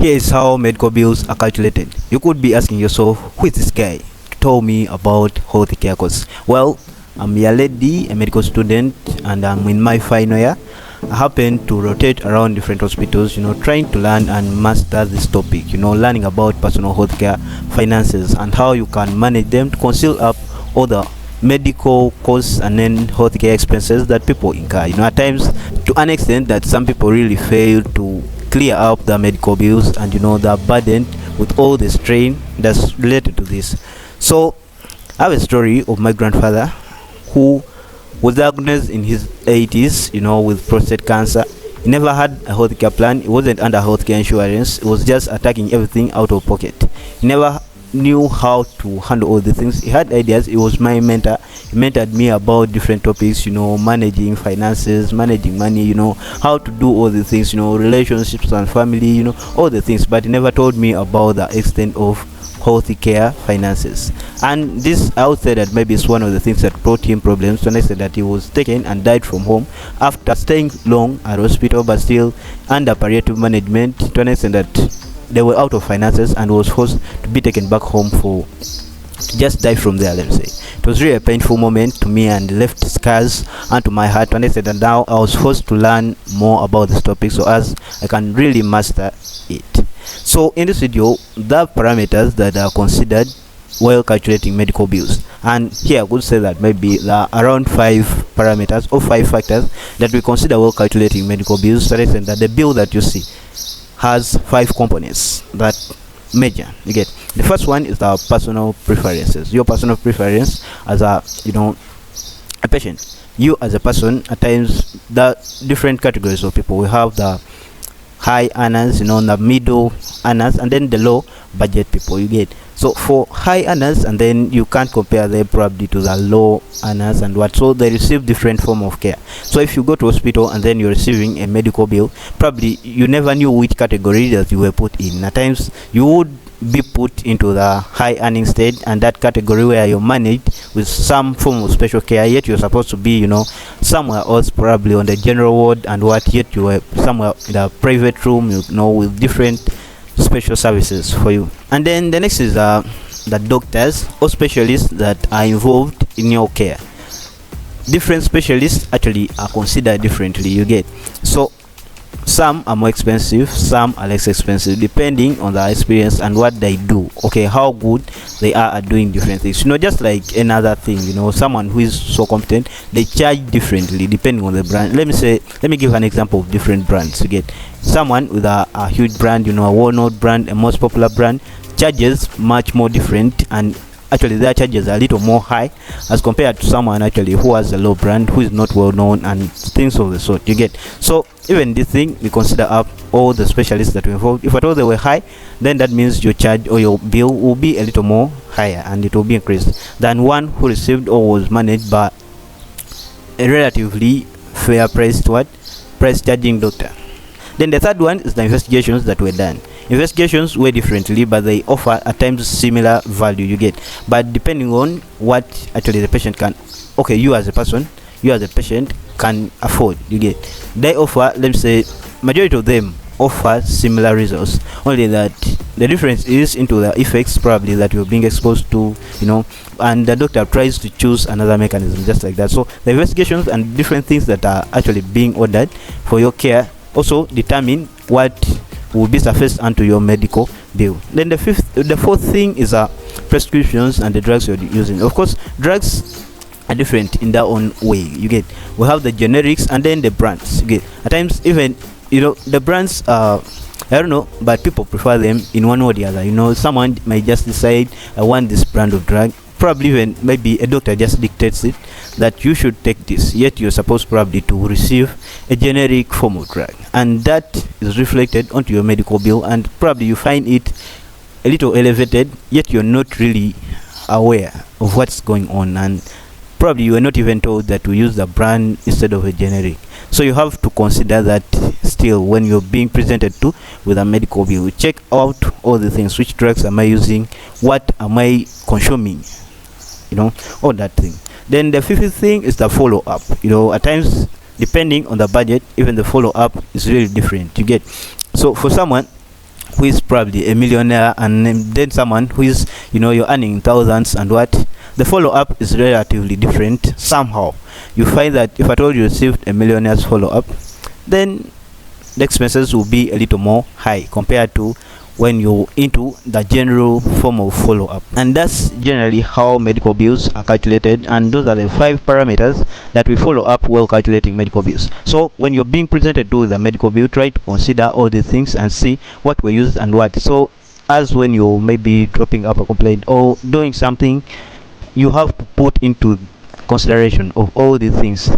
Here is how medical bills are calculated. You could be asking yourself, who is this guy to tell me about healthcare costs? Well, I'm Yaledi, a medical student, and I'm in my final year. I happen to rotate around different hospitals, trying to learn and master this topic, learning about personal healthcare finances and how you can manage them to conceal up all the medical costs and then healthcare expenses that people incur. At times, to an extent that some people really fail to clear up the medical bills, and they're burdened with all the strain that's related to this. So I have a story of my grandfather who was diagnosed in his 80s, with prostate cancer. He never had a healthcare plan. It wasn't under healthcare insurance. It was just attacking everything out of pocket. He never knew how to handle all the things. He had ideas. He was my mentor. He mentored me about different topics, managing finances, managing money, how to do all the things, relationships and family, all the things. But he never told me about the extent of healthcare finances. And this, I would say that maybe it's one of the things that brought him problems, to an extent that he was taken and died from home after staying long at hospital but still under palliative management, to an extent that they were out of finances and was forced to be taken back home to just die from there, let me say. It was really a painful moment to me and left scars onto my heart, and I said that now I was forced to learn more about this topic so as I can really master it. So in this video, the parameters that are considered while calculating medical bills, and here I would say that maybe there are around 5 parameters or 5 factors that we consider while calculating medical bills, so that the bill that you see has 5 components that measure. You get, the first one is our personal preferences. Your personal preference as a patient. You as a person, at times the different categories of people. We have the high earners, the middle earners, and then the low budget people. You get, so for high earners, and then you can't compare them probably to the low earners and what, so they receive different form of care. So if you go to hospital and then you're receiving a medical bill, probably you never knew which category that you were put in. At times you would be put into the high earning state, and that category where you're managed with some form of special care, yet you're supposed to be somewhere else, probably on the general ward, and what, yet you were somewhere in a private room, with different special services for you. And then the next is the doctors or specialists that are involved in your care. Different specialists actually are considered differently. You get, so some are more expensive, some are less expensive, depending on the experience and what they do. Okay, how good they are at doing different things. Just like another thing, someone who is so competent, they charge differently depending on the brand. Let me give an example of different brands. You get, someone with a huge brand, a well-known brand, a most popular brand, charges much more different, and actually their charges are a little more high as compared to someone actually who has a low brand, who is not well known, and things of the sort. You get, so even this thing, we consider up all the specialists that were involved. If at all they were high, then that means your charge or your bill will be a little more higher, and it will be increased than one who received or was managed by a relatively fair priced price charging doctor. Then the third one is the investigations that were done. Investigations were differently, but they offer at times similar value. You get, but depending on what actually the patient can, okay, you as a person, you as a patient can afford. You get, they offer, let's say, majority of them offer similar results, only that the difference is into the effects probably that you're being exposed to, and the doctor tries to choose another mechanism, just like that. So the investigations and different things that are actually being ordered for your care also determine what will be surfaced onto your medical bill. Then the fourth thing is prescriptions and the drugs you're using. Of course, drugs are different in their own way. You get, we have the generics and then the brands. You get, at times even the brands I don't know, but people prefer them in one or the other. Someone might just decide, I want this brand of drug, probably even maybe a doctor just dictates it that you should take this, yet you're supposed probably to receive a generic form of drug, and that is reflected onto your medical bill, and probably you find it a little elevated, yet you're not really aware of what's going on, and probably you were not even told that to use the brand instead of a generic. So you have to consider that still when you're being presented to with a medical bill. Check out all the things. Which drugs am I using? What am I consuming? All that thing. Then the fifth thing is the follow-up. At times, depending on the budget, even the follow-up is really different. You get, so for someone who is probably a millionaire, and then someone who is, you're earning thousands, and what, the follow-up is relatively different. Somehow you find that if at all you received a millionaire's follow-up, then the expenses will be a little more high compared to when you're into the general form of follow-up. And that's generally how medical bills are calculated, and those are the 5 parameters that we follow up while calculating medical bills. So when you're being presented to the medical bill, try to consider all the things and see what were used and what. So as when you may be dropping up a complaint or doing something, you have to put into consideration of all these things.